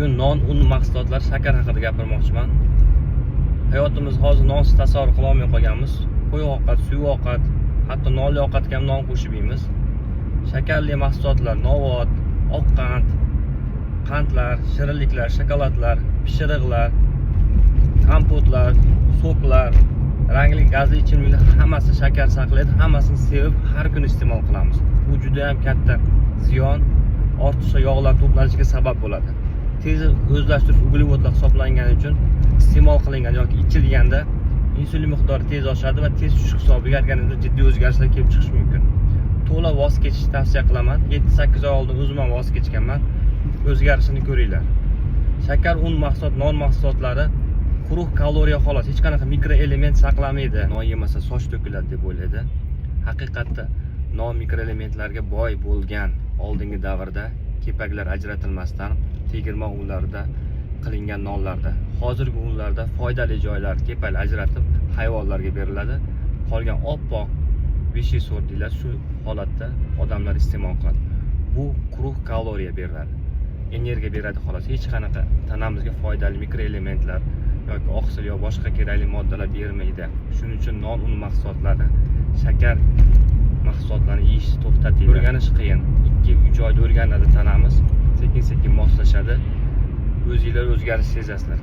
Bugun non, un mahsulotlar, shakar haqida gapirmoqchiman. Hayotimiz hozir nonsiz tasavvur qila olmay qolganmiz. Qo'y ovqat, suv ovqat, hatto nonli ovqatga ham non qo'shib yeymiz. Shakarli mahsulotlar, novvot, oq qand, qandlar, shirinliklar, shokoladlar, pishiriqlar, kompotlar, soklar, rangli gazli ichimliklar hammasi shakar saqlaydi. Hammasini sevib har kuni iste'mol qilamiz. Bu juda ham katta ziyon, ortiqcha yog'lar to'planishiga sabab bo'ladi. Tez o'zlashtirish uglevodlar hisoblangani uchun iste'mol qilingan yoki ichilganda insulin miqdori tez oshadi va tez tushish hisobiga organizmda jiddiy o'zgarishlar kelib chiqishi mumkin. To'la voz kechishni tavsiya qilaman. 7-8 oy oldin o'zim ham voz kechganman. O'zgarishini ko'ringlar. Shakar, un mahsulot, non mahsulotlari quruq kaloriya xolos, hech qanaqa mikroelement saqlamaydi. Non yemasa soch to'kiladi deb o'ylaydi. Haqiqatda non mikroelementlarga boy bo'lgan oldingi davrda kepaklar ajratilmasdan tegirmon unlarida qilingan nonlarda. Hozirgi unlarda foydali joylar kepak ajratib hayvonlarga beriladi. Qolgan oppoq vishi sortlar shu holatda odamlar iste'mol qiladi. Bu quruq kaloriya beradi. Energiya beradi xolos. Hech qanaqa tanamizga foydali mikroelementlar yoki oqsil yo boshqa kerakli moddalar bermaydi. Shuning uchun non, un mahsulotlari, shakar mahsulotlarni yeyishni to'xtating. O'rganish qiyin. 2-3 oyda o'rganadi tanamiz. Sekin-sekin moslashadi. O'zingizlar o'zgarish sezasizlar.